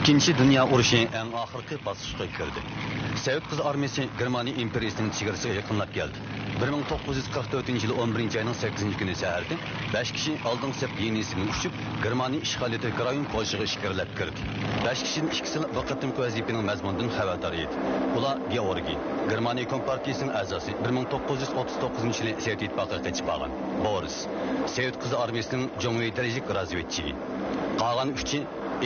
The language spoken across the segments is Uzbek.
İkinci Dünya Urushi eng oxirgi bosqichga kirdi. Sovet qiz armiyasi Germaniya imperiyasining chegarasiga yaqinlab keldi. 1944-yil 11-oyning 8-kuni saharda 5 kishi oldin sep yenisidan uchib, Germaniya ishg'oliyati rayon Polshaga ishg'irlab kirdi. 5 kishining ikkisi vaqtning vazifaning mazmunidan xabardor edi. Ular Georgiy, Germaniya Kompartiyasining a'zosi, 1939-yili Sovet ittifoqiga qochib qolgan. Boris, Sovet qiz armiyasining jumhuriy darajalik razvedchi. Qolgan 3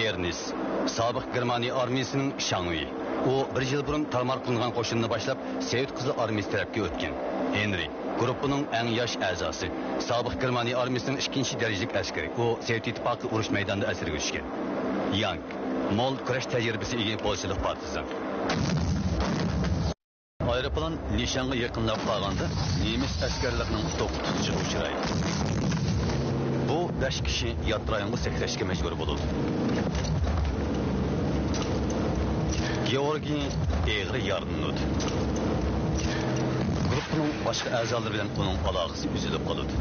Ernest, sobiq Germaniya armiyasining Shangui. U 1 yil burun tarmar qilingan qo'shinni boshlab Sovet qizi armiyasi tarafga o'tgan. Henry, guruhining eng yosh a'zosi, sobiq Germaniya armiyasining 2-darajalik askari. U Sovet ittifoqi urush maydonida asirga tushgan. Yang, mol kurash tajribasi ega polshalik partizan. Aeroplan nishonga yaqinlab qolganda nemis askarlarining to'qqiziga uchraydi. Bu 5 kishi yot rayonga sakrashga majbur bo'ldi. Georgiy egri yordamladi. Guruhning boshqa a'zolari bilan uning aloqasi uzilib qoldi.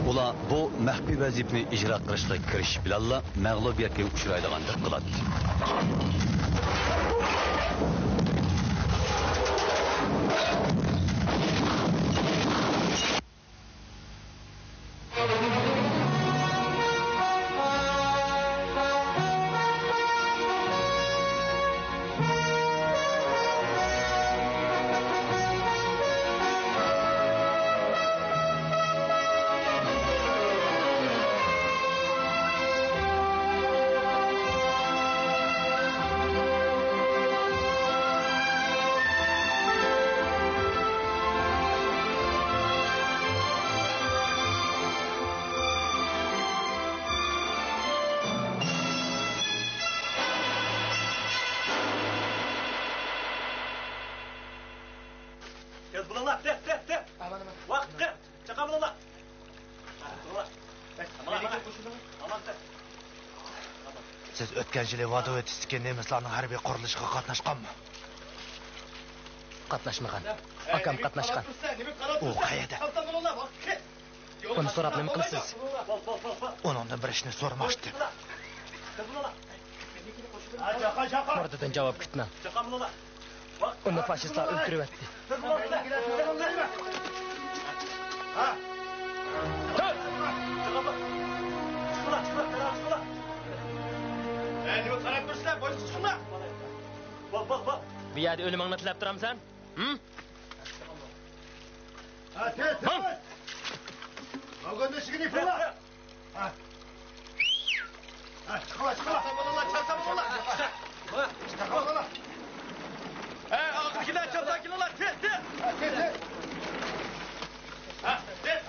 Ular bu maxfiy vazifani ijro qilishga kirish bilan mag'lubiyatga uchraydigandek qiladi. Siz o'tgan yili Vadovetisdagi nemislarning harbiy qurilishiga qatnashganmi? Qatnashmagan. Akam qatnashgan. U qayerda? Buni so'rab nima qilasiz? Uningdan bir ishni so'ramoqchi. Murdadan javob kutma. Uni fashistlar o'ldiryapti. Nima qarab turibsizlar? Bosh chiqinglar. Bu yerda o'limingni tilab turamsan? Ha, tez. Vagonda shigini fırla. Ha. Ha, çıkıla. Çasamola. Çıkamola. Ağzındakiler çasakiler. Tez. Ha, tez. Ha, tez.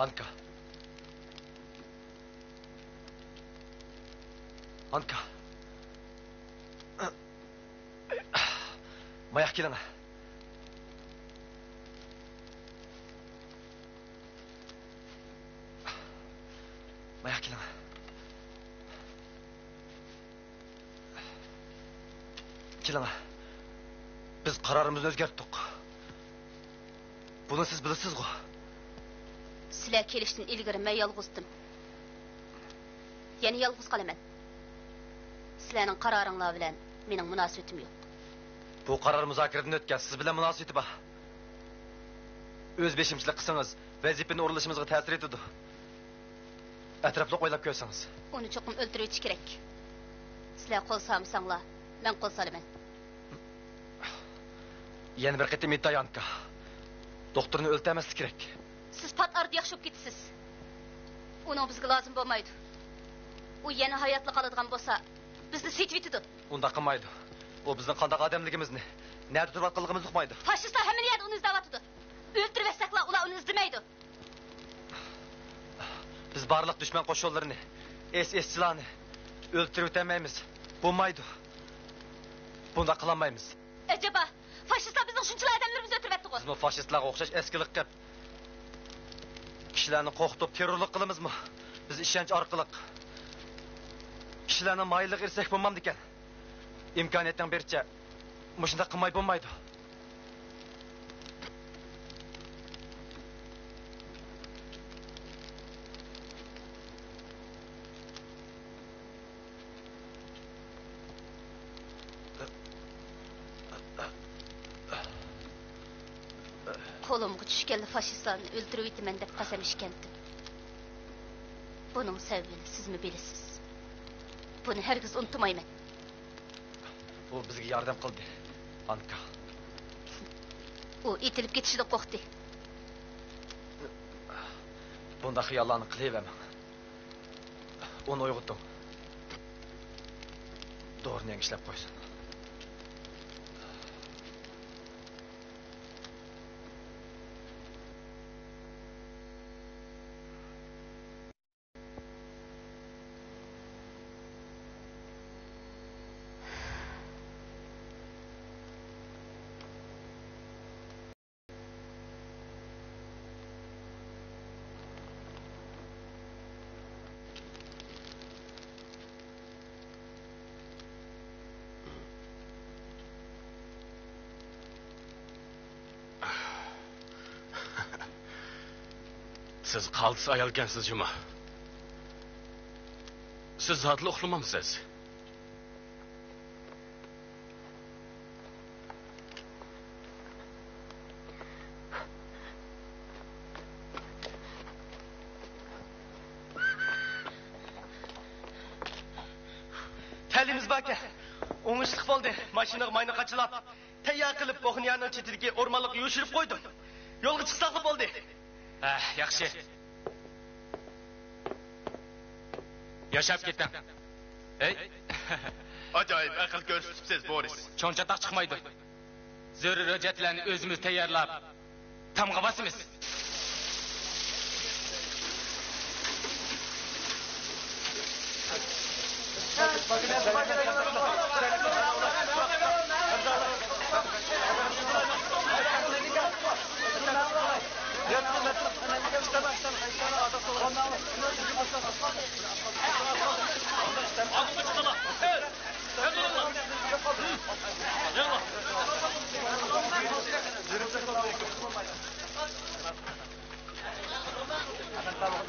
Anka. Anka. Mayak kelin. Mayak kelin. Kelin. Biz qarorimizni o'zgartdik. Buni siz bilasiz-ku. Sizlar kelishdan ilgari men yolg'izdim. Yana yolg'iz qolaman. Sizlarning qaroringlar bilan mening munosabatim yo'q. Bu qaror muzokaradan o'tgan, siz bilan munosabati bor. O'z beshimchilik qilsangiz, vazifani o'rinlashimizga ta'sir etadi. Atrofli o'ylab ko'rsangiz. Uni cho'qim o'ldirib kerak. Sizlar qo'l solsanglar, men qo'l solaman. Yana bir qatim aytayanka. Doktorni o'ltirmaslik kerak. Siz pat ardı yaxshi bo'lib ketasiz. Uning bizga lozim bo'lmaydi. U yana hayotli qoladigan bo'lsa, bizni setib etadi. Unda qilmaydi. O bizning qanday odamligimizni, nerede turvatqanligimizni uqmaydi. Faşistlar hamma yerda uni izlayotdi. O'ldirib versaklar, ular uni izlamaydi. Biz barliq düşman qo'shinlarini, SS-chilarni o'ldirib o'tamaymiz. Bo'lmaydi. Bunda qilolmaymiz. Acaba faşistlar bizning shunchalar odamlarimizni o'ldirib etdi-ku. Biz bu faşistlarga o'xshash eskilik qilib kishilarni qo'rqitib terrorlik qilamizmi? Biz ishonch orqali kishilarni mayillik irsak bo'lmamdi ekan. İmkaniyetden beriçe muşunda qilmay bo'lmaydi. Qo'limga tushgan faşistlarni o'ldirib etaman deb qasam ichgandim. Buning sababini sizmi bilasiz? Buni hergiz unutmayman. O bizga yordam qildi. Anka. U itilib ketishini qo'rqdi. Bunda xiyollarni qilaverman. Uni uyg'otdim. Doğrudan ishlab qo'ysin. Siz qaltis ayolkansiz Juma. Siz zotli uxlamamsiz. Talimiz baka. O'ngishliq bo'ldi. Mashinaga mayna qachilab, tayyor qilib Bo'xniyaning chetidagi o'rmonlikqa yo'shirib qo'ydim. Yo'lga chiqsaq bo'ldi. Yaxshi. Yashab ketdim. Ey. Ajoyib aql ko'rsatibsiz, Boris. Cho'nchatoq chiqmaydi. Zarur hujjatlarni o'zimiz tayyorlab, tamg'a bosamiz.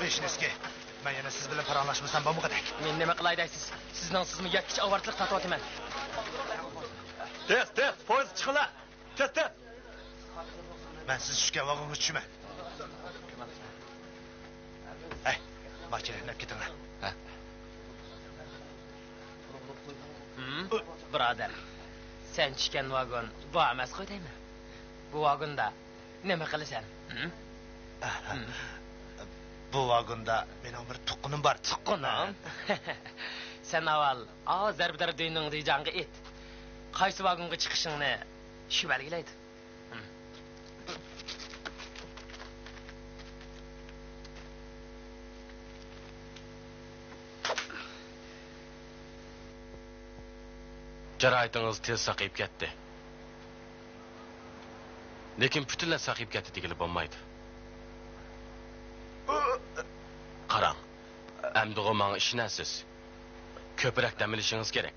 Beşinizki, ben yine siz bilen paranlaşmasam bu kadar. Men nima qilay deysiz? Sizning sizmi yakkicha avartliq tatotiman. Tez, poyez chiqinglar. Tez. Ben siz düşken vagonga tushman. Hey, bahçelerine gidinler. Birodar, sen tushgan vagon bu emas qo'ydaymi? Bu vagonda nima qilasan? Bu vagonda benim bir tuqqunum var. Tuqqunum? Sen avval zarbidar düyünün diyeceğini et. Qaysi vagonga chiqishingni shu belgilaydi. Jarayetiniz tez saqayıp ketdi. Lekin butunlay saqayıp ketdi degili bo'lmaydi. Qarang, endi o manga ishonasiz. Ko'proq dam olishingiz kerak.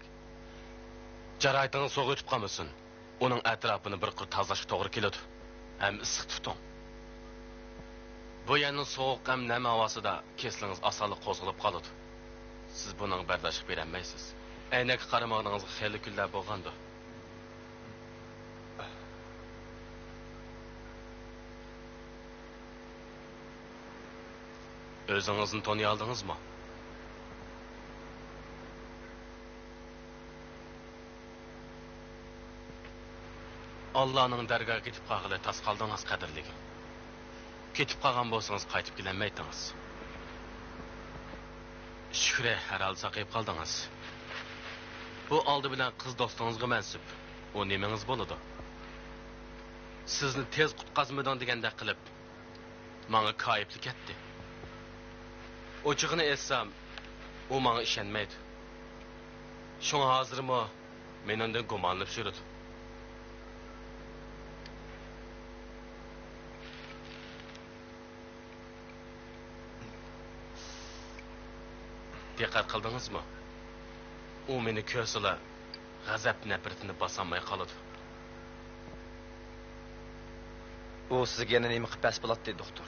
Jarayetiniz so'g' o'tib qolmasin. Uning atrofini bir qir tozalashga to'g'ri keladi. Ham issiq tuting. Bu yerning sovuq ham nam havosida keslingiz osonlik qo'zg'alib qoladi. Siz buning bardoshiga berolmaysiz. Aynak qaramog'ingizga xeyli kunlar bo'lgandi. O'zingizni toniy oldingizmi? Allah'ın dargohiga ketib qolg'ili tas qoldingiz qadrligim. Ketib qolgan bo'lsangiz qaytib kelolmaydingiz. Shukr, har hol saqayib qoldingiz. Bu oldi bilan qiz do'stingizga mansub. O nemingiz bo'ladi? Sizni tez qutqazmadan deganda qilib, menga koyiblik etdi. Ochig'ini aytsam, u menga ishonmaydi. Shunga hozirmi mendan gumonlanib yuradi. Diqqat qildingizmi? U meni ko'rsala g'azab nafratini bosolmay qoladi. U sizga yana nima qilib bas bo'ladi, doktor?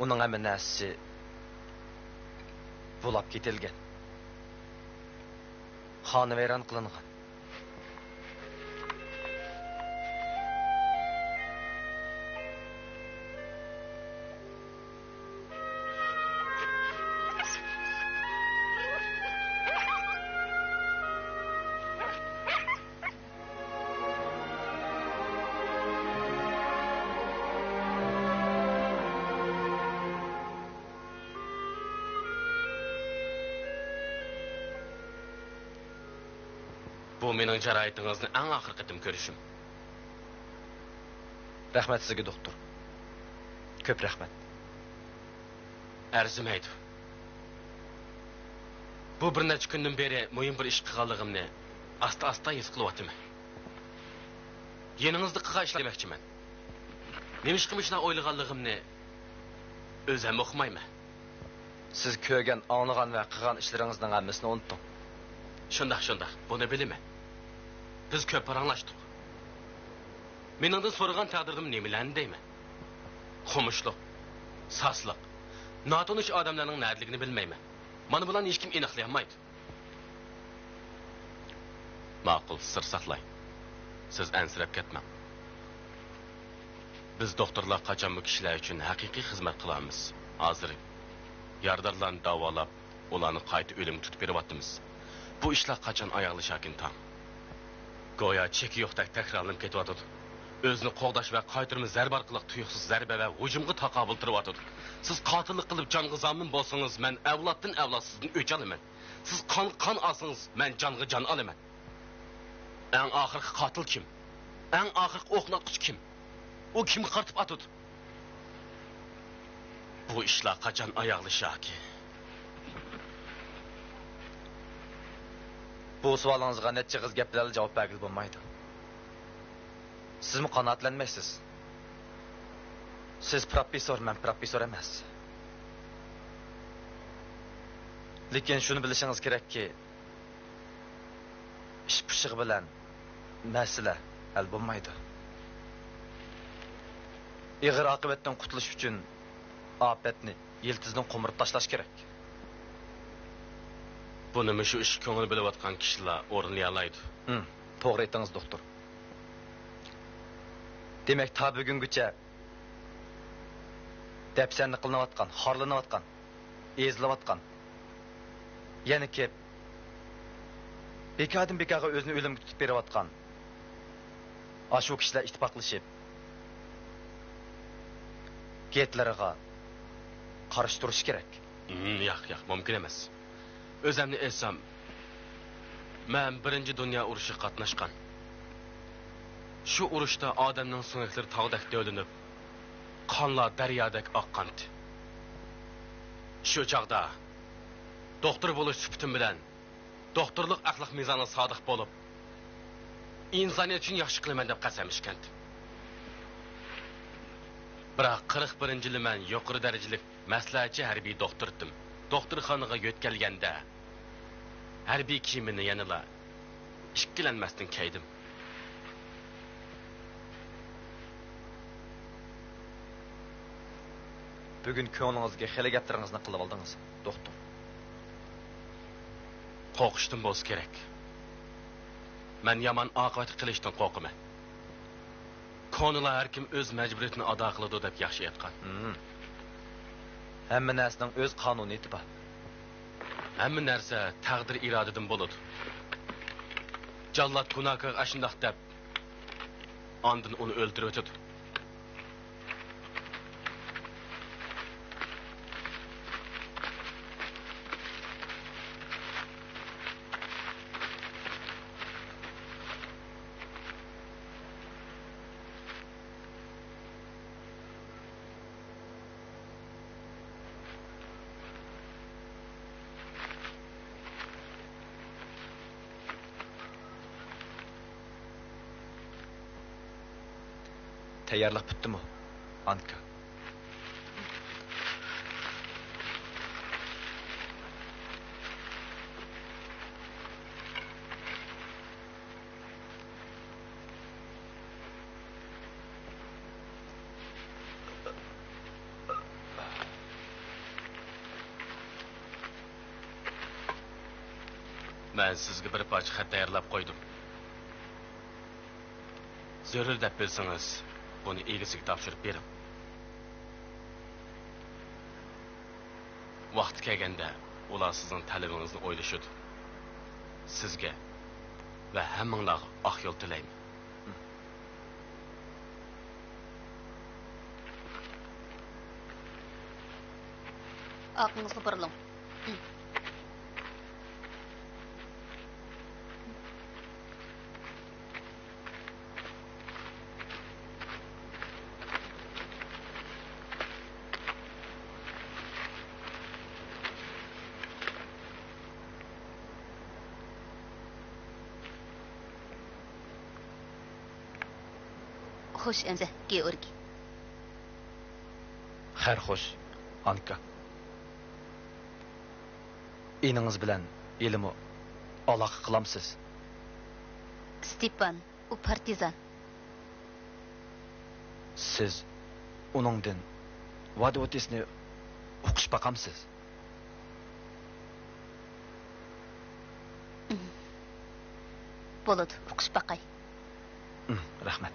Uning hamma narsasi bo'lib ketilgan. Xonavayron qilingan. Bu mening jarayetingizni eng oxirgi qitim ko'rishim. Rahmat sizga, doktor. Ko'p rahmat. Arzimaydi. Bu bir necha kundan beri muhim bir ish qilganligimni asta-asta his qilyapman. Yeningizda qilgan ishlamoqchiman. Nima ish qilishni o'ylaganligimni o'zim o'qimayman. Siz ko'rgan, anglagan va qilgan ishlaringizning hammasini unutdim. Shundoq, buni bilaman. Biz ko'p paranglashdik. Meningdan so'ragan taqdirdim nimalarni deyman? Xomishlik, sasliq, notanish odamlarning nadligini bilmayman. Mana bularni hech kim aniqlay olmaydi. Ma'qul, sir saqlay. Siz ansirab ketmang. Biz doktorlar qachon bu kishilar uchun haqiqiy xizmat qilamiz. Hozir yordamlarni davolab, ularni qayta o'limga tutib beryapmiz. Bu ishlar qachon oyoqlashakin tam. Go'yo cheki yo'qdek takrorlanib ketyapti. O'zini qo'g'dash va qaytirma zarba orqali tuyuqsiz zarba va hujumga taqobil turyapti. Siz qotillik qilib jonga zomin bo'lsangiz, men avloddan avlod sizdan o'ch olaman. Siz qon olsangiz, men jonga jon olaman. Eng oxirgi qotil kim? Eng oxirgi o'qnatqich kim? U kimga qartib atadi? Bu ishlar qachon oyoqlashaki? Bu savolingizga necha qiz gap bilan javob bergil bo'lmaydi. Sizmi qanoatlanmaysiz? Siz professor, men professor emas. Lekin shuni bilishingiz kerakki, ish pishig'i bilan masala hal bo'lmaydi. Ig'ir oqibatdan qutulish uchun ofatni yiltizdan qo'mirib tashlash kerak. Buni shu ish ko'ngil bilayotgan kishilar o'rnay oladi. To'g'ri aytdingiz, doktor. Demak, ta bugungacha dapsanni qilinayotgan, xorlanayotgan, ezilayotgan, yana kep bekadan bekaga o'zini o'limga tutib berayotgan ashu kishilar ittifoqlashib Gitlerga qarshi turish kerak. Yo'q, mumkin emas. O'zimni aytsam, men birinchi dunyo urushi qatnashgan. Shu urushda odamning suyaklari tog'dak to'linib, qonlar daryodek oqqandi. Shu chaqda doktor bo'lish suhbatim bilan doktorluk axloq mezoniga sodiq bo'lib, insoniyat uchun yaxshi qilaman deb qasam ichgan. Biroq 41-yili men yuqori darajali maslahatchi harbiy doktor edim. Doktorxonaga yo'tkalganda harbiy kiyimini yanala ikkilanmasdan kiydim. Bugun ko'nglingizga xeli gaplaringizni qilib oldingiz, doktor. Qo'rqishdan bo'lsa kerak. Men yomon oqibat qilishdan qo'rqaman. Konular har kim o'z majburiyatini ado qiladi deb yaxshi aytgan. Hamma narsaning o'z qonuniyati bor. Hamma narsa taqdir irodadan bo'ladi. Jallod gunohkor ashundoq deb ondan uni o'ldirib o'tadi. Tayyorlik bitdimi, Anka? Men sizga bir parcha xat tayyorlab qo'ydim. Zarur deb bilsangiz, buni egasiga topshirib bering. Vaqt kelganda ular sizning talabingizni o'ylashadi. Sizga va hammanglarga oq yo'l tilayman. Aqlingizga buriling. Xo'sh, endi Georgiy. Xayr xo'sh, Anka. Eningiz bilan elimi aloqa qilamsiz? Stepan, u partizan. Siz uningdan vadotesni o'qish baqamsiz? Bo'ladi, o'qish baqay. Rahmat.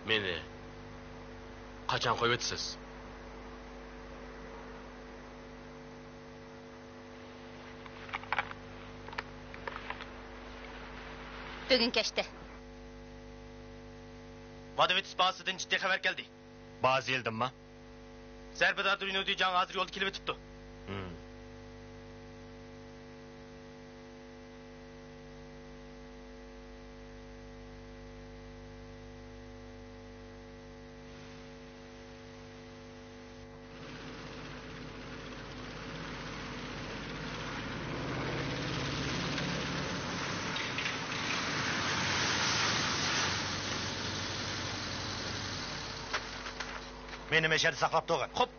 Meni qachon qo'yib o'tasiz? Bugun kechda. Vadovet bazasidan jiddiy xabar keldi. Bazı yıldınma? Zarbadar Duyno'da can hazır yolda kelib o'tibdi. Meni meşhedi saklap doğun. Hop.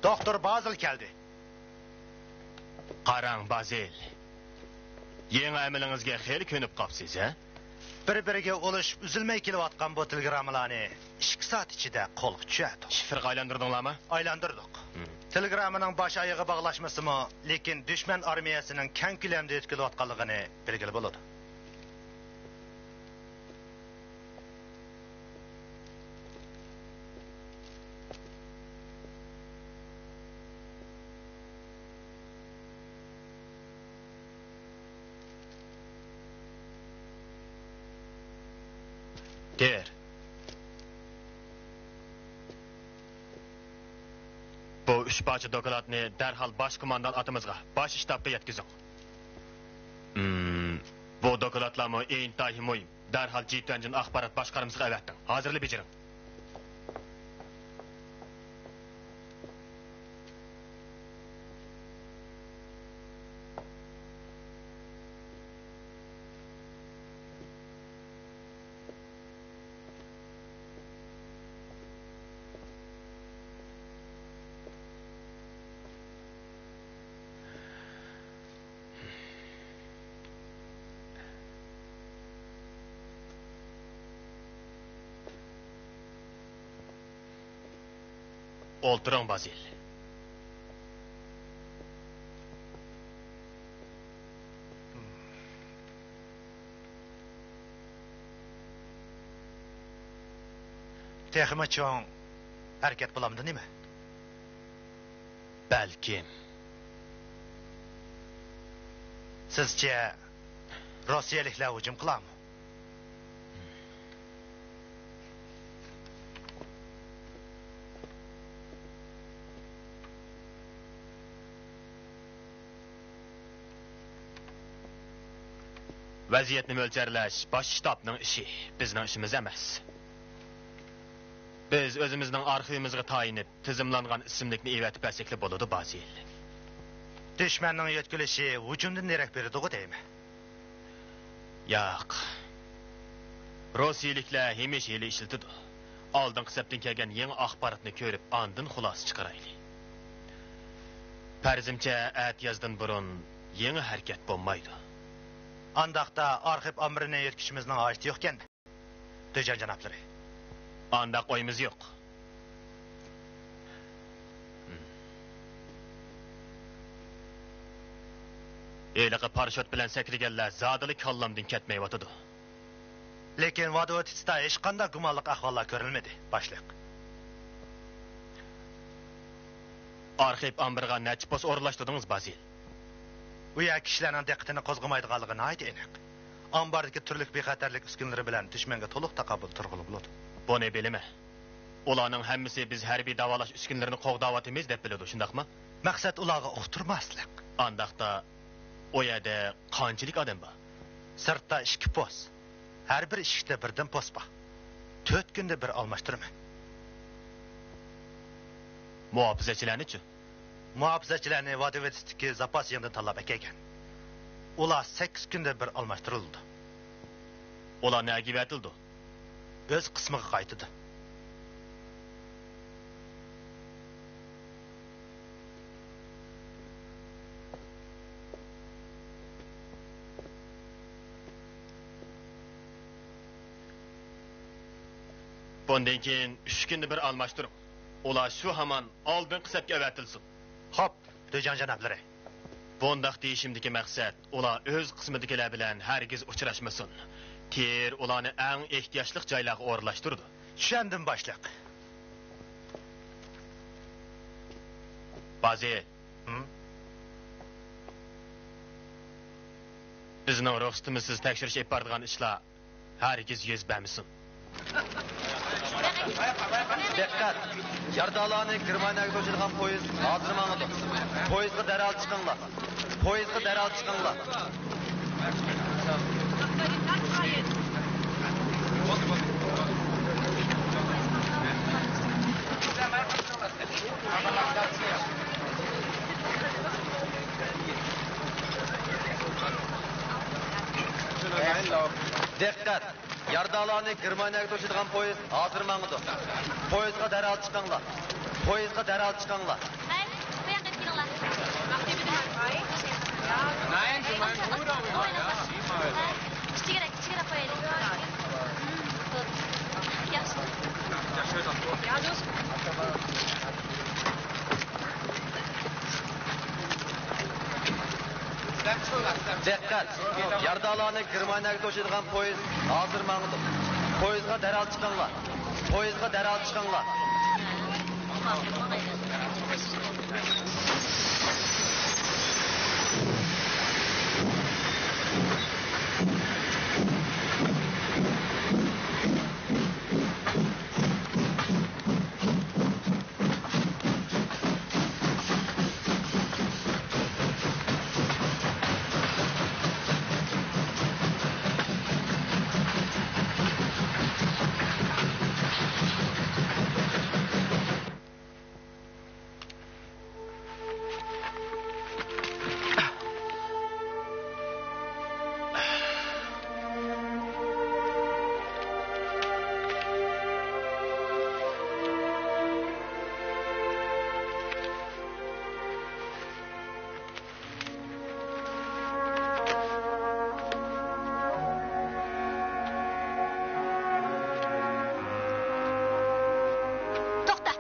Doktor Bazıl geldi. Qarang, Bazil. Yeni əməlingizə xeyli könüb qapsınız, ha? Bir-biriga olishib uzilmay kelayotgan bu telegrammalarni 2 soat ichida qo'lga tushadi. Şifrga aylandırdinglarmi? Aylandirdik. Telegrammaning bosh oyog'i bog'lashmasimi, lekin dushman armiyasining keng ko'lamda o'tkalayotganligini belgili bo'ladi. Der. Bu üç parça dokladni derhal baş kumandan atımızga, baş ştabga yetkizin. Bu dokladlarımı intayi mühim. Derhal G20 axbarat başqarımızga evettin. Hazırlı becirin. Olturun Bazil. Texmi cho'ng harakat bo'lamdi nima? Balkim. Sizcha Rossiyaliklar hujum qiladimi? Vaziyetni mo'ljallash baş shtabning ishi, bizning ishimiz emas. Biz o'zimizning arxivimizga tayinib, tizimlangan ismlikni evatib bersekli bo'ladi, Bazil. Dushmanning yetkilishi hujumdan nerak berdi-ku deymi? Yo'q. Rossiyaliklar hemish yili ishlatdi. Oldingi hisobdan kelgan yangi axborotni ko'rib, andin xulosa chiqaraylik. Farzimcha atiyazdan burun yangi harakat bo'lmaydi. Andaqda arxiv amrini yetkishimizning hojati yo'q-kan. Do'jan janoblari. Andaq oyimiz yo'q. Eliqi parashut bilan sakriganlar zodili kallamdan ketmayotdi. Lekin Vodovotisda hech qanday gumonli ahvollar ko'rilmadi, boshliq. Arxiv amriga necha pos o'rlashtirdingiz, Bazil? Bu yer kishilarning diqqatini qo'zg'amaydiganligini ayt aniq. Ambardagi turli bexatarlik uskunalari bilan dushmanga to'liq taqobil turg'ili bo'ladi. Buni bilma. Ularning hammasi biz harbiy davolash uskunalarini qo'g'dayotimiz deb biladi, shundaqmi? Maqsad ularga uqtirmaslik. Andaqda o yerda qanchalik odam bor? Sirtda 2 post. Har bir eshikda birdan post bor. 4 kunda bir almashtirma. Muhofizachilarni-chi? Muhofizachilarni Vodovotisdagi zapas yig'inidan tanlab ekan. Ular 8 kunda bir almashtirildi. Ular nega vetildi? O'z qismiga qaytdi. Bundan keyin 3 kunda bir almashtirib, ular shu hamon oldin hisobga vetilsin. Xo'p, do'jan janoblari. Bundaq deyishimdagi maqsad, ular o'z qismidagilar bilan hargiz uchrashmasin. Ter ularni eng ehtiyojli joylarga o'rlashtirdi. Tushundim, boshliq. Bazil. Bizning ruxsatimizsiz tekshirish olib boradigan ishlar hargiz yuz bermasin. Diqqat! Yardalarni Germaniyaga to'shilgan poyezd hozir mangdi. Poyezdga darhol chiqinglar. Poyezdga darhol chiqinglar. Diqqat! Yardalarni Germaniyaga to'shilgan poyezd hozir mangdi. Poyezdga darhol chiqinglar. Poyezdga darhol chiqinglar. Mayli, bu yoqqa kelinglar. Nein, du mein Bruder. Kichikroq qo'yaylik. Yaxshi. Diqqat! Yardalarni Germaniyaga to'shadigan poyezd hozir mangdi. Poyezdga darhol chiqinglar. Poyezdga darhol chiqinglar. To'xta.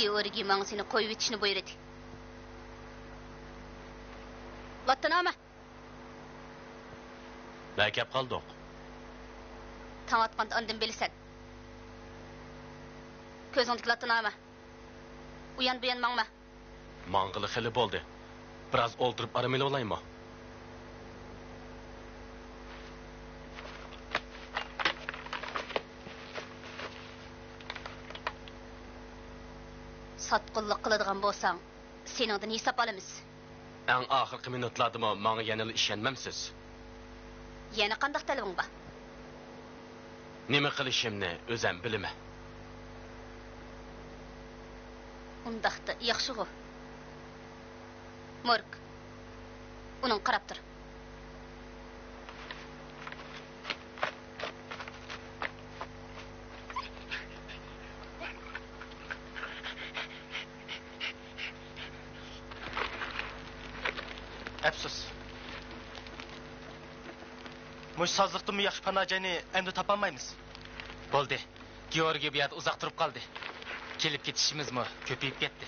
Georgiy menga seni qo'yib etishni buyurdi. Vattanoma, Bäkep qaldık. taң atqanda andın bilasan. Ko'zingdagi vattanoma. Uyan bu yan mangma. Mangılı xili boldu. Biraz oldurup arameli olayma. Satqınlıq qıladigan bolsang, seningdan hesap alamiz. Eng ahirki minutlardyma maňa ýanıly işenmemsiz. Yana qandaq talabing bor? Nime qilishimni özem bilime. Undaqda yaxshi go. Morg. Uning qarab tur. Afsus. Mush sazlıqdımı yaxşı panajani endi tapamaymiz. Bo'ldi. Georgiy bu yerda uzoq turib qoldi. Kelib ketishimizmi ko'payib ketdi.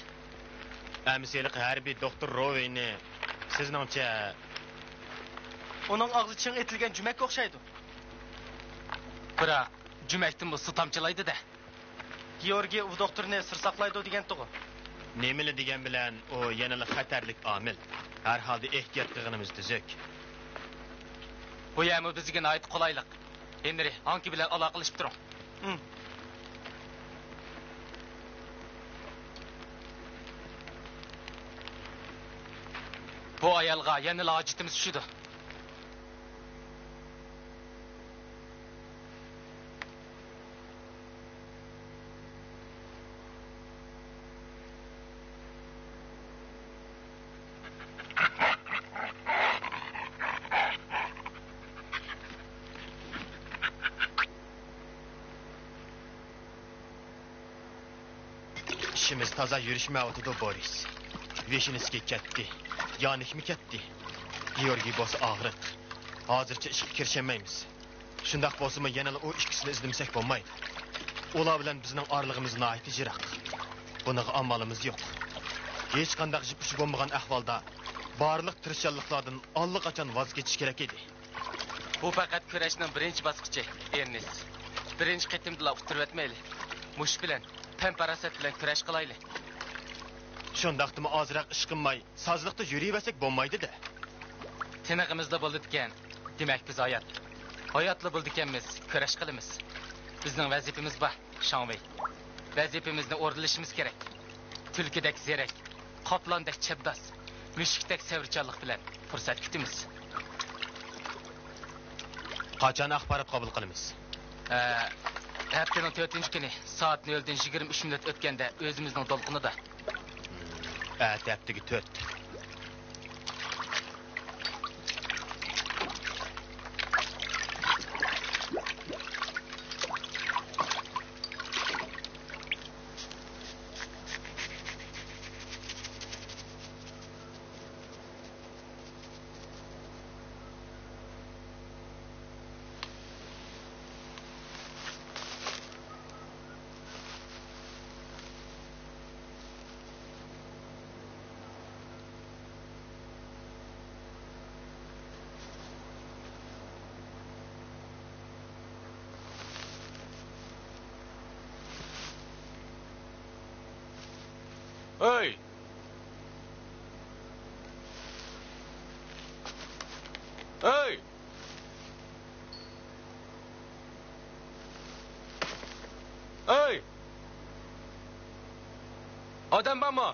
Әмселік әрбі доктор Ровейні sizningcha Uning og'zi ching etilgan jumak o'xshaydi. Biroq jumakdan bu su tamchilaydi-da. Georgiy u doktorni sir saqlaydi degan to'g'ri. nemili degan bilan o yanılı xatarlik amil. Har holda ehtiyot qilganimiz tuzuk. Bu yami bizga oid qulaylik. Henry Hanki bilan aloqalashib turing. Bu ayolga yana lojitimiz shudir. İşimiz taza yürüşmeyotidi Boris. Veşinizga ketdi. Yonikmi ketdi. Georgiy bo'lsa og'riq. Hozircha ishga kirishmaymiz. Shundaq bo'lsa-mu yana o ikkisini izlamasak bo'lmaydi. Ular bilan bizning orlig'imiz nihoyat jiroq. Buning amalimiz yo'q. Hech qanday ish bo'lmagan ahvolda barliq tirishchanliklardan allaqachon voz kechish kerak edi. Bu faqat kurashning birinchi bosqichi, Ernest. Birinchi qitimda uqtirib o'tmayli. Mush bilan temparasat bilan kurash qilaylik. Shundaqdimi ozroq ish qilmay, sozliqda yurayversak bo'lmaydi-da. Tinig'imizda bo'ldi ekan, demak biz hayotli bo'ldi ekanmiz, kurash qilamiz. Bizning vazifamiz bor, Shanway. Vazifamizni o'rnatishimiz kerak. Tulkidek zerak, qoplondek chibdas, Müşktek sevirçanlık bilen fırsat kütümüz. Qachon axborot qabul qilamiz? Haftanın 4-cü günü saat 0'dan 23 minut ötkende özümüzün dolqunu da. Tepdigi 4. Hey! Hey! Hey! Adam var mı?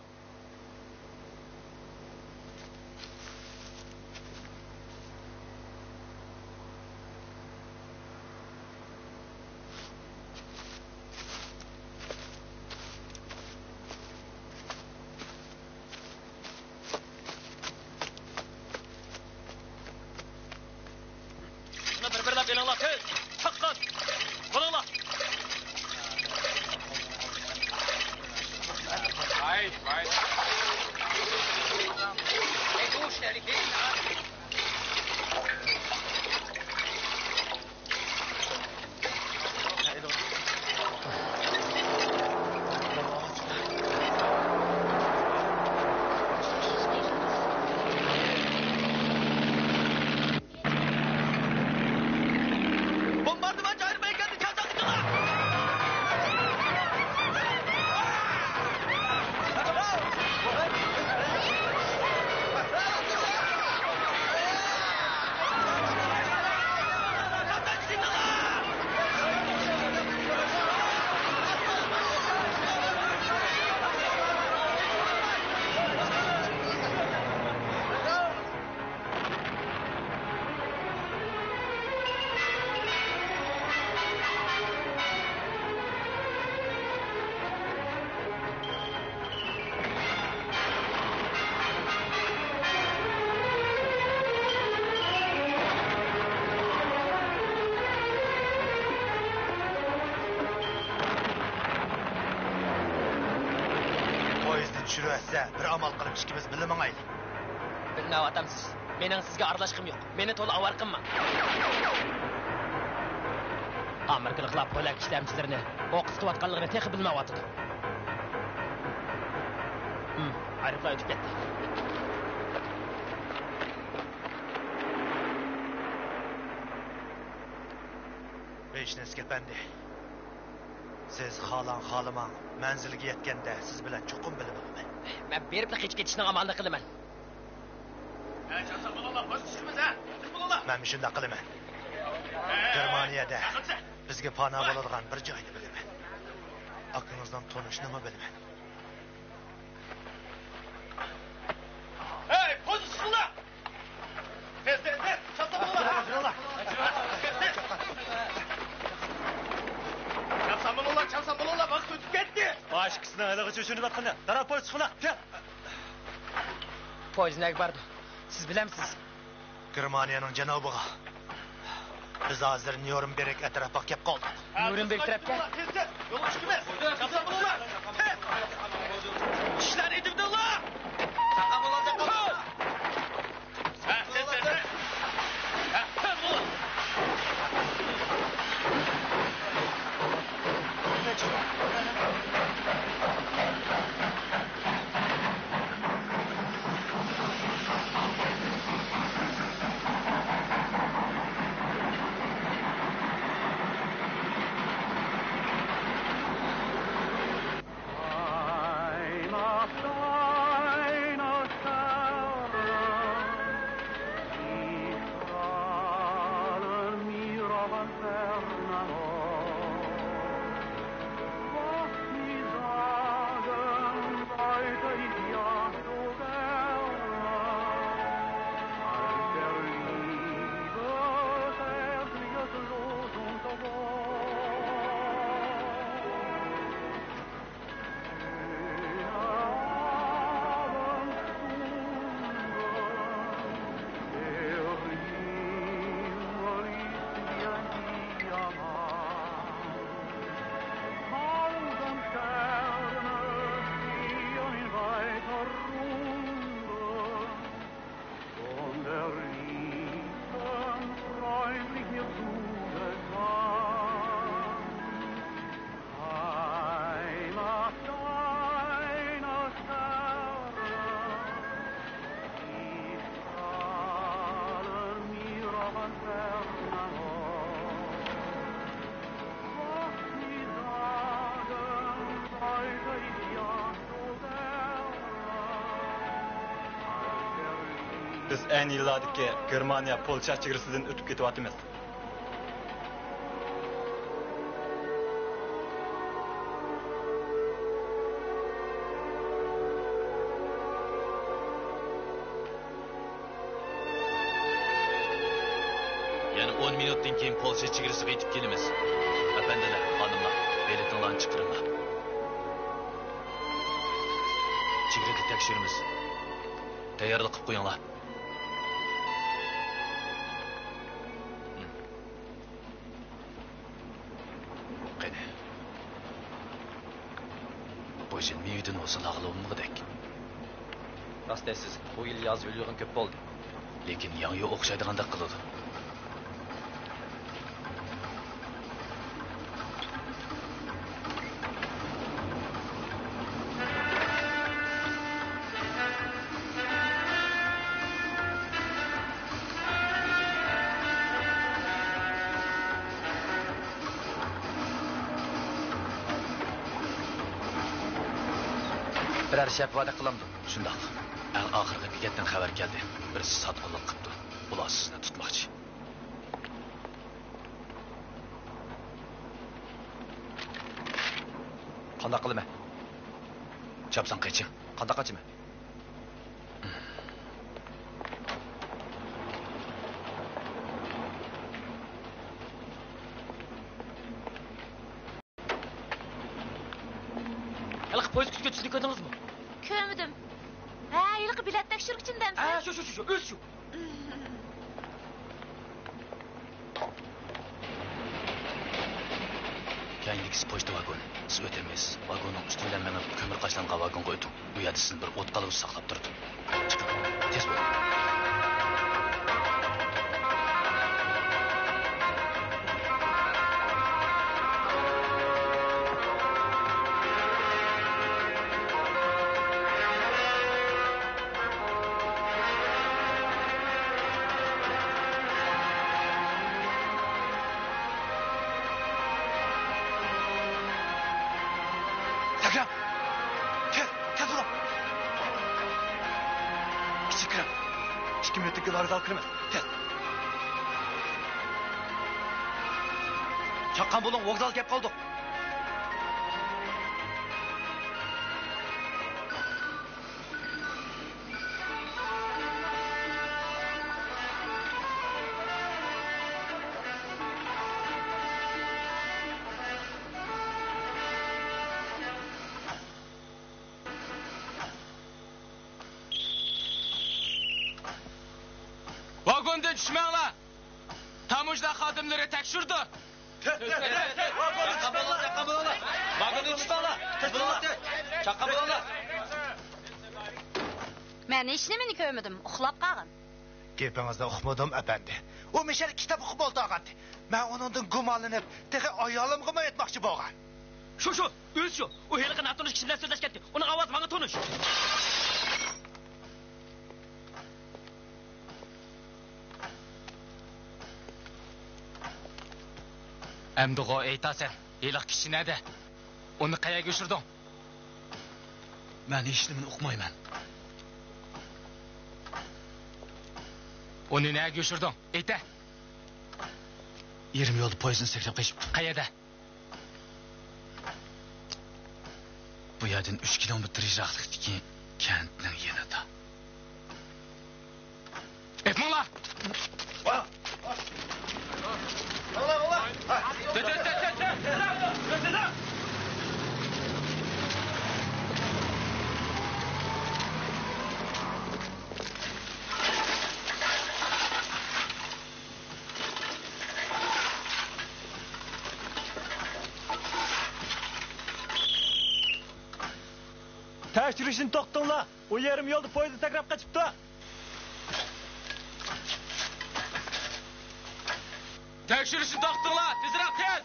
Şuna bir laf elanla tez. Çakkan. Kolala. Hayır, hayır. Bombardıman çağırmaya geldi. Çalacaklar. Poyezdni tushirayotsa, bir amal qilib ikkimiz bilimangaylik. Bilmem adamsız. Mening sizga aralashqim yo'q. Meni to'la avar qilma. Amerikaliklar polak ishlamchilarini o'qitayotganligini texi bilmayotdi. Ayrıklar ötüp ketdi. Beshneski efendi. Siz xohlang xohlamang manzilga yetganda siz bilan chuqur bilib olaman. Men berib hech ketishni amalda qilaman. Men shunday qilaman. Germaniyada bizga panoh bo'ladigan bir joyni bilaman. Aqlingizdan to'nish nima bilaman. Hey, pozisyonla! Tez, tez, tez! Çalsa bulunlar! Çalsam bulunlar! Vakit ötüp gitti! Aşkısına aylığı çöşünü bakına. Taraf polis çıkına. Gel. Poyuz neg bardı? Siz bilemsiz. Germaniyaning janubiga. Biz hozir Nürnberg atrofiga kelib qoldik. Nürnberg tarafga? Tez, tez! Yo'l chiqib. Çalsam bulunlar! İşler edimdi Allah! Çaqqa bo'ladi, çaqqa bo'ladi. Tez, tez, tez! Tez bulun! Biz ayni yillardagi Germaniya, Polsha chegarasidan o'tib ketyapmiz. Yani 10 minutdan keyin Polsha chegarasiga yetib kelamiz. Afandilar, xonimlar, biletinglarni chiqaringlar. Chegarada tekshiramiz. Tayyorlik qilib qo'yinglar. Qani. Bu yil meydan olsa lag'lomligidek. Rost deysiz, bu yil yoz yo'llig'im ko'p bo'ldi. Lekin yangi o'xshaydigandek qiladi. Birer şep va'da qilamdi. Shundoq. Oxirgi bekatdan xabar keldi. Birisi sotqinlik qilibdi. Ular sizni tutmoqchi. Qanday qilma? Chopsan qaychi. Qanday qachima? Hali poyez kutga tushdi ko'rdingizmi? Ko'rmadim. Ha, yilqi bilet tekshiruvchindamsiz? Ha, shu, o'z shu. Keyingi pochta vagon. Siz o'tamaysiz. Vagonning usti bilan meni ko'mir qashlangan vagonga o'tib, bu yerda sizni bir o't qalib saqlab turdi. Chiqing. Tez bo'ling. Sakram. Tez ol. Kichik kiram. 2 minutlik vokzal kiraman. Tez. Chaqqan bo'ling, vokzal kelib qoldik. Vagondan tushmanglar. Tamojda xodimlari tekshirdi. Vagondan tushmanglar. Tez bo'linglar. Chaqqan bo'linglar. Men hech nimani ko'rmadim, uxlab qolgan. Gapingizda uqmadim efendi. O mishal kitap o'qib o'ltirgandi. Men onundan gumonlanib, tehi ayolimga aytmoqchi bo'lgan. Shu, o'z shu. U haliqi natonish kishi bilan so'zlashgan. Uning ovozi menga tonish. Amdigo aytasan, heliq kishi nada? Uni qayaga ushirding? Men hech nimani uqmayman. Uni nega ushirding? Ayta. 20 yo'l poyezdni sakrab qochibdi. Qayerda? Bu yerdan 3 kilometr yiroqlikdagi kentning yanida. Aytmanglar. Tekshirishni to'xtinglar. O yarim yo'lda poyezd sakrab qochibdi. Tekshirishni to'xtinglar. Tezroq tez.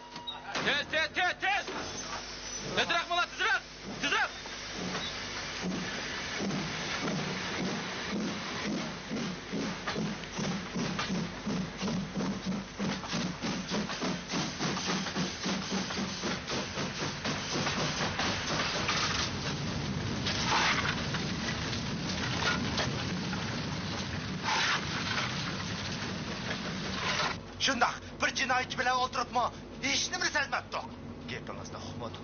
Tez. Tezroq bo'la, tezroq. Şundaq, bir jinoyatchi bilan o'tiribmi? Hech nimani sezmabdi. Gapingizni uqmadim.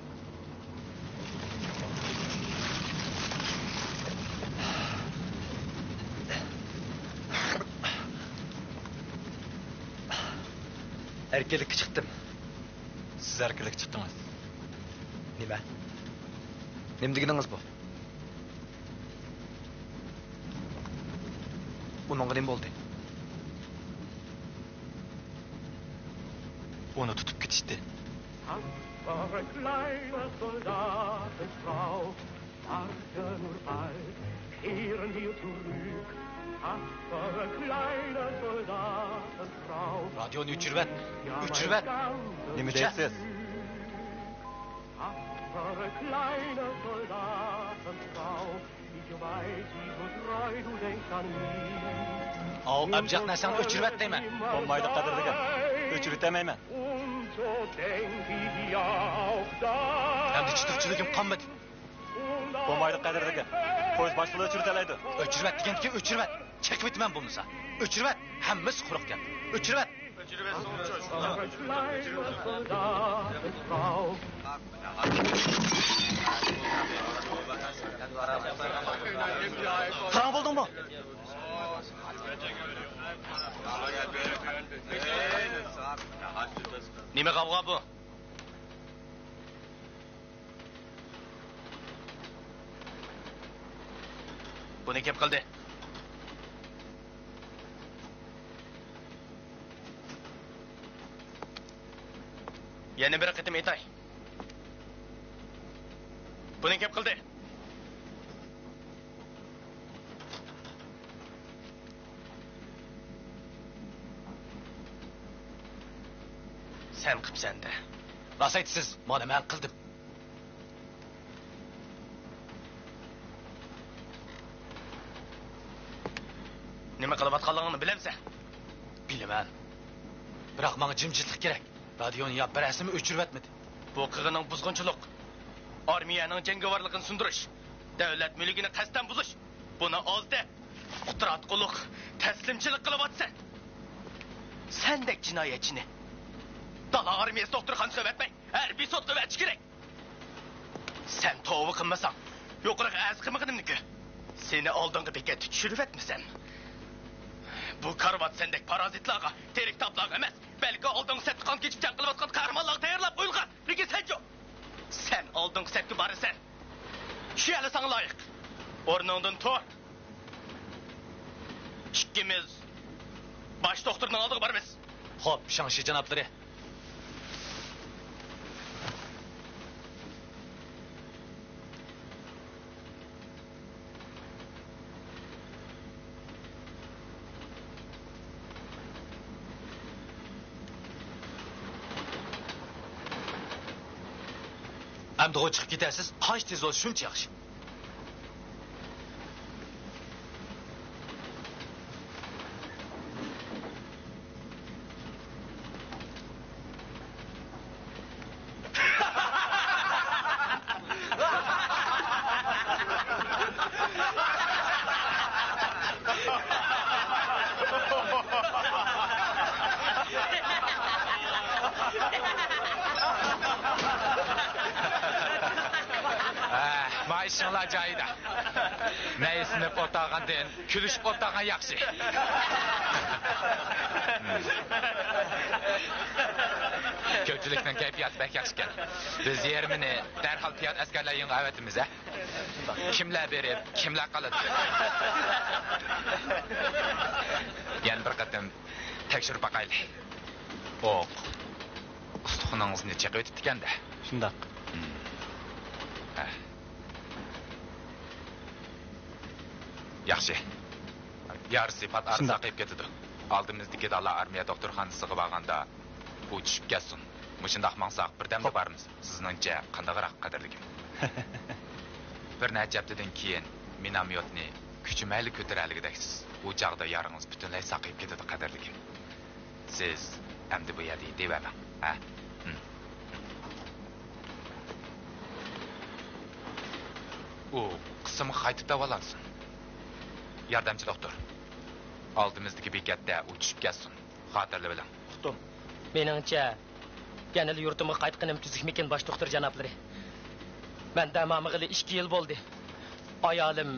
Erkelikka chiqdim. Siz erkalik chiqdingiz. Nima? Nima deganingiz bu? Uningga nima bo'ldi? Uni tutib ketishdi. Tapfere kleine Soldatenfrau, warte nur bald, kehren wir zurück. Tapfere kleine Soldatenfrau. Radioni o'chirvat. O'chirvat. Nima deysiz? Tapfere kleine Soldatenfrau, ich weiß, wie so treu du denkst an mich. Av abjaq narsani o'chirvat deyman. Bo'lmaydi qadrliga. O'chirtamayman. Und so denk ich ja auch da. Endi chitirchiligim qolmadi. Bo'lmaydi qadrliga. Poyez boshlig'i o'chirtalaydi. O'chirvat deganki o'chirvat. Chekib o'tman bo'lmasa. O'chirvat. Hammasi quruq gap. O'chirvat. Tapfere kleine Soldatenfrau. Qara bo'ldingmi? Nima qavg'a bu? Buni kim qildi? Yana bir qitim aytay. Buni kim qildi? Sen qilibsan-da. Rost aytasiz, mana men qildim. Nima qilayotganligingni bilamsan? Bilaman. Biroq menga jimjitlik kerak. Radioni yop birasini o'chirvatmadi. Bu qig'ining buzg'unchilik, armiyaning jangovarligini sundirish, davlat mulkini qasddan buzish. Buni oldi. Qudratqulluq, taslimchilik qilyapsan. Sendek jinoyatchini dala armiyasi doktorxonasi so'batmay, harbiy sotga vetish kerak. Sen to'g'ri qilmasang, yo'qroq az qilmaganimniki. Seni oldingi bekatga tushirib etmasam. Bu karvat sendek parazitlarga, terik taplarga emas, balki oldingi setga qon kechib jang qilayotgan qahramonlarga tayyorlab qo'yilgan. Lekin sen yo'q. Sen oldingi setga borasan. Shu hali sana loyiq. O'rningdan tur. İkimiz baş doktorun aldığı barımız. Xo'p, shangshi janoblari. Endi o chiqib ketasiz. Qancha tez bo'l shuncha yaxshi. Maişinlar cayda. Neyisini o'tag'an den, kulishib o'tag'an yaxshi. Ko'pchilikning kayfiyati bak yaxshi ekan. Biz yermini darhol piyod askarlar yig'ib avatimiz, a? Kimlar berib, kimlar qoladi? Yana bir qatim tekshirib baqaylik. O'q. Ustuxoningizni chaqib o'tibdi ekanda. Shundoq. Yaxshi. Yarısı pat arsa qilib ketdi. Oldimizdagi dala armiya doktorxonasiga borganda u tushib ketsin. Mushundaq maqsaq birdamda bormiz. Sizningcha qandayroq qadrligim? Bir necha haftadan keyin minomyotni kuchimayli ko'taraligidaksiz. U chaqda yaringiz butunlay saqib ketdi qadrligim. Siz endi bu yerda devaman, ha? U qismi qaytib davolansin. Yardımcı doktor. Oldimizdagi bekatda u tushib ketsin. Xotirli bilan. Uqdim. Meningcha, yana yurtimga qaytqinim tuzikmikin bosh doktor janoblari. Men damomig'ili 2 yil bo'ldi. Ayolim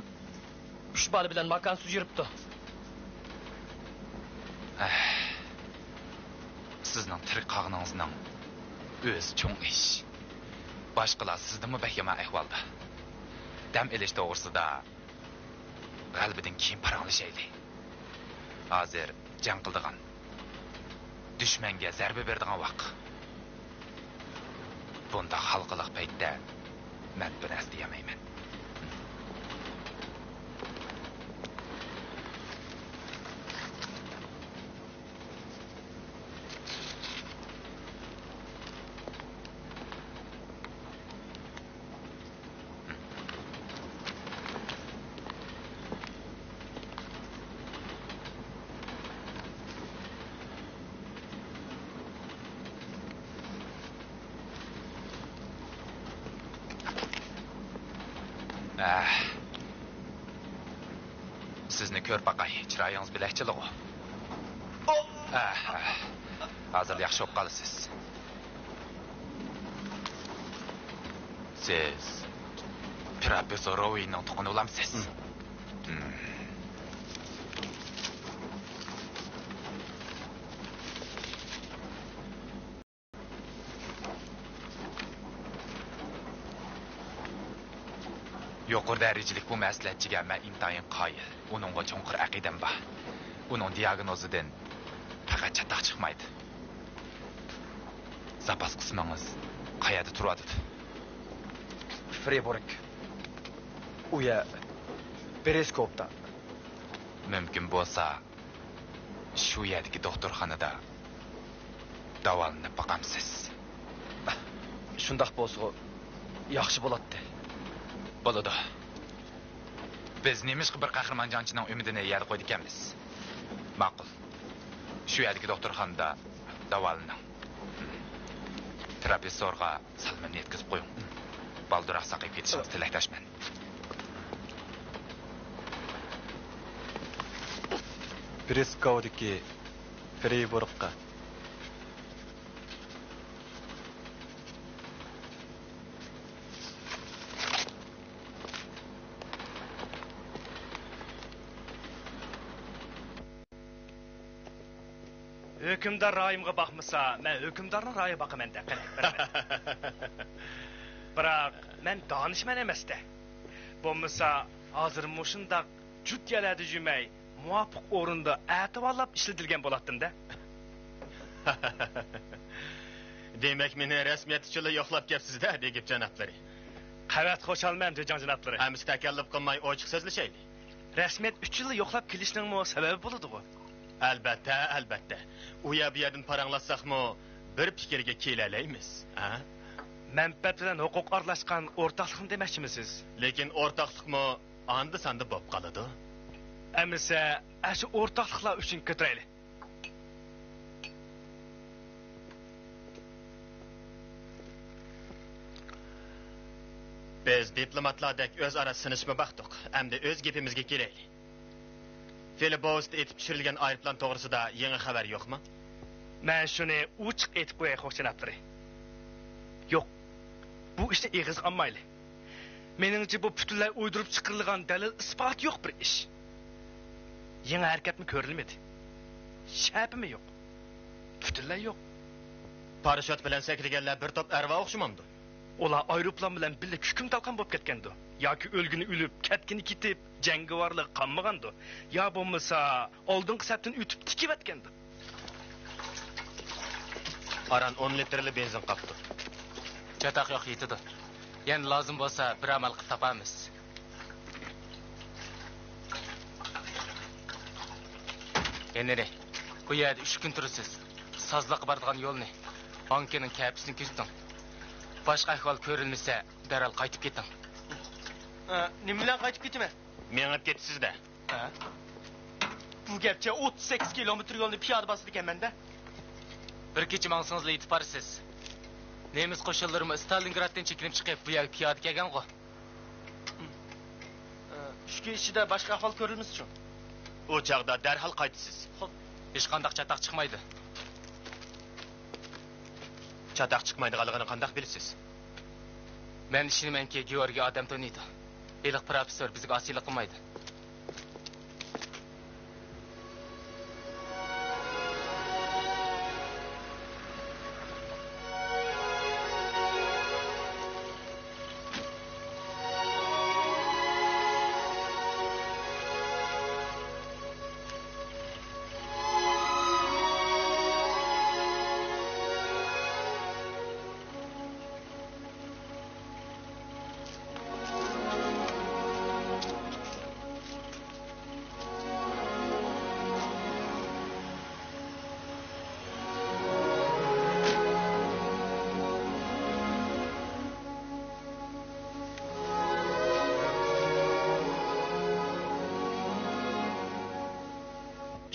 3 bola bilan makonsiz yuribdi. Sizning tirik qog'iningizning o'z cho'ng ish. Boshqalar sizdimi bahima ahvolda. Dam elish to'g'risida g'albidan keyin paranglashaylik. Hozir jang qildigan. Dushmanga zarba berdigan vaqt. Bunda xalqiliq paytda men bir narsa deyamayman. Sizni ko'r baqay, chiroyingiz bilakchilig o. Hozir yaxshi bo'lib qolasiz. Siz professor Rowining tuquni olamsiz. Yuqori darajalik bu maslahatchiga men intayin qoyil. Uningga cho'nqir aqidam bor. Uning diagnozidan faqat chataq chiqmaydi. Zapas qismingiz qayerda turadi? Freiburg. Uya Bereskopda. Mumkin bo'lsa, shu yerdagi doktorxonada davolanib boqamsiz. Shundaq bo'lsa, yaxshi bo'ladi. Bo'ladi. Biz nemishqi bir qahramonjonchining umidini yerga qo'ydik ekanmiz. Ma'qul. Shu yerdagi doktorxonada davolaning. Professorga salomni yetkazib qo'ying. Balduroq saqib ketishingizni tilakdoshman. Breskovdagi Freiburgga. Hükümdar rayımga bakmasa, men hükümdarın rayı bakımen de. Bırak, men danışman emas de. Bo'lmasa, hozir mushundaq jut yaladi jumay, muvafiq o'rinda a'tiborlab ishlatilgan bo'lardim-da. Demak, meni rasmiyat uchun yo'qlab kelibsiz-da, degib janoblari. Qavat xo'shalman, janoblari. Hamiz takalluf qilmay ochiq so'zlashaylik. Rasmiyat 3 yil yo'qlab kelishning sababi bo'ladi-ku. Albatta, albatta. U bu yerdan paranglatsaqmi, bir fikrga kelalaymiz, ha? Manfaat bilan huquq aralashgan o'rtoqlikni demoqchimisiz? Lekin o'rtoqlikmi anda sanda bo'lib qoladi. Amisa, shu o'rtoqliklar uchun ko'taraylik. Biz diplomatlardek o'zaro sinishma baxtdiq. Endi o'z gapimizga kelaylik. Filibosda etib tushirilgan aeroplan to'g'risida yangi xabar yo'qmi? Men shuni ochiq aytib qo'yay, xo'janatlari. Yo'q. Bu ishni eg'iz olmayli. Meningcha bu butunlay o'ydirib chiqarilgan dalil isbot yo'q bir ish. Yangi harakatmi ko'rilmadi. Shapimi yo'q. Butunlay yo'q. Parashyut bilan sakraganlar bir top arva o'xshamamdi. Ular aeroplan bilan birga kukum talqon bo'lib ketgandi. Yoki o'lgini o'lib, ketgini ketib, jangovarlik qolmagandi. Yo bo'lmasa, oldingi sapdan o'tib tikib atgandi. Aran 10 litrli benzin qapti. Chataq yo'q yetadi. Yana lozim bo'lsa, bir amal qilib topamiz. Endi bu yerda 3 kun tursiz. Sozliqqa boradigan yo'lni, bankining kapisini kuziting. Boshqa ahvol ko'rilmasa, darhol qaytib keting. Nima bilan qaytib ketaman? Mengib ketasiz-da. Bu gapcha 38 kilometr yo'lni piyoda bosib ekanman-da. Bir kecha mangsingiz yetib borasiz. Nemis qo'shinlarimiz Stalingraddan chekinib chiqib, bu yerga piyoda kelgan-ku. 3 kun ichida boshqa ahvol ko'rilmasa-chi? O chaqda darhol qaytasiz. Xo'p, hech qanday chataq chiqmaydi. Çataq chiqmaydiganligini qandaq bilasiz? Men ishonmanki, Georgiy odam taniydi. Eliq professor bizga osiylik qilmaydi.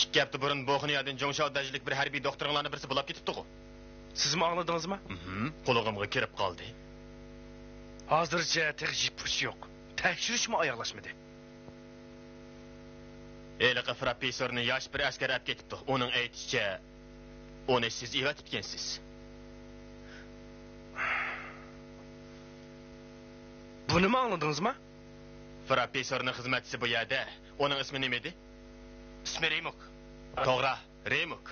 İki hafta burun Boxniyadan Jongshaw dajlik bir harbiy doktorlarni birisi bulab ketibdi-ku. Sizmi angladingizmi? Qulog'imga kirib qoldi. Hozircha tekshirish yo'q. Tekshirishmi oyoqlashmadi? Eliqi professorni yosh bir askar olib ketibdi. Uning aytishicha, uni siz evatibgansiz. Buni mi angladingizmi? Professorning xizmatchisi bu yerda. Uning ismi nima edi? İsmi Remuk. To'g'ri, Remuk.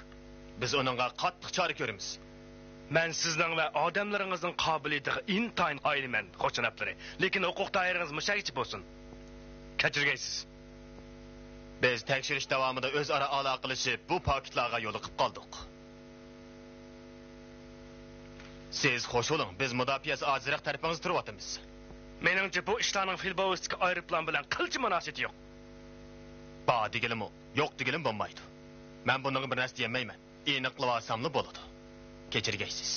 Biz uningga qattiq chora ko'ramiz. Men sizning va odamlaringizning qobiliyatiga intayin qoyilman, qo'shnaplari. Lekin huquq doirangiz mushagichi bo'lsin. Kechirgaysiz. Biz tekshirish davomida o'zaro aloqalashib, bu paketlarga yo'liqib qoldik. Siz xo'sh bo'ling, biz mudofiasi ojizroq tarafingizda turyapmiz. Meningcha bu ishlarning filbovistiki aeroplan bilan qilchi munosabati yo'q. Ba degilim o, yo'q degilim bo'lmaydi. Men bunga bir narsa demayman. Aniq qilib olsamli bo'ladi. Kechirgaysiz.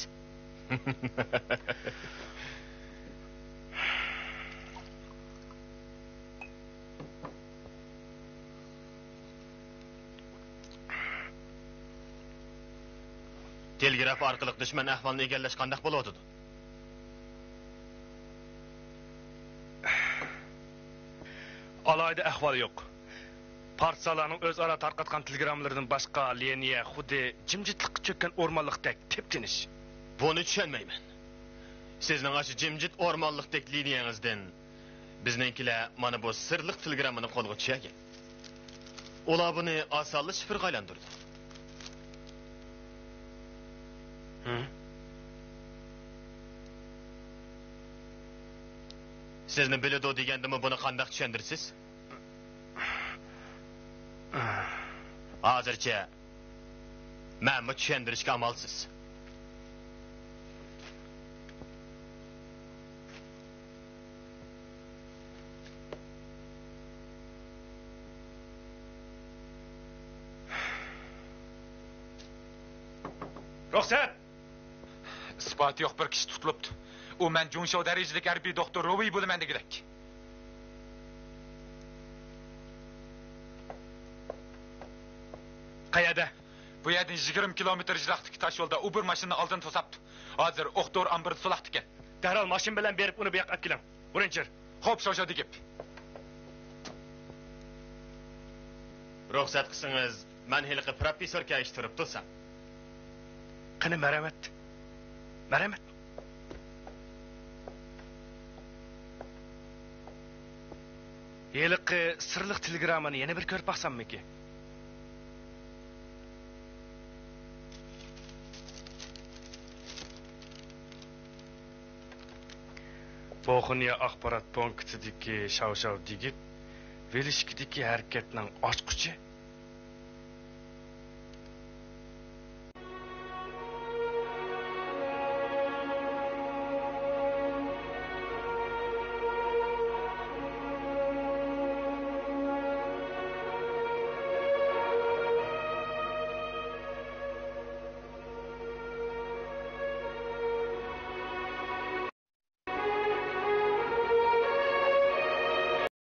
Telegraf orqali dushman ahvolini egallash qanday bo'ladi? Alayda ahvol yo'q. Partiyalarning o'zaro tarqatgan telegramlaridan boshqa liniya xuddi jimjitlikqa cho'kkan o'rmonliqdek teptinish. Buni tushunmayman. Sizning aşı jimjit o'rmonliqdek liniyangizdan bizninkilar mana bu sirliq telegramini qo'lga tushagan. Ular buni osonli shifrga aylantirdi. Sizni biladi degandimi buni qanday tushundirsiz? Hozircha menmi tushuntirishga amalsiz. Ruxsat! Isbot yo'q bir kishi tutilibdi. U men Jongshaw darajalik harbiy doktor Roviy bo'laman degidek. Qayerda? Bu yerdan 20 kilometr jiroqdagi tosh yo'lda u bir mashinani oldin to'sabdi. Hozir o'qtor ambir sulaqdi ekan. Darhol mashin bilan berib uni bu yoqqa olib keling. Birinchi. Xo'p, shosha degib. Ruxsat qilsangiz, men hiliqi professorga ishtirib tursam. Qani marhamat. Marhamat. Hiliqi sirliq telegramini yana bir ko'rib baqsammiki? Boxniya axborot punktidagi Shawshaw digit Velishkidagi harakatning ochqichi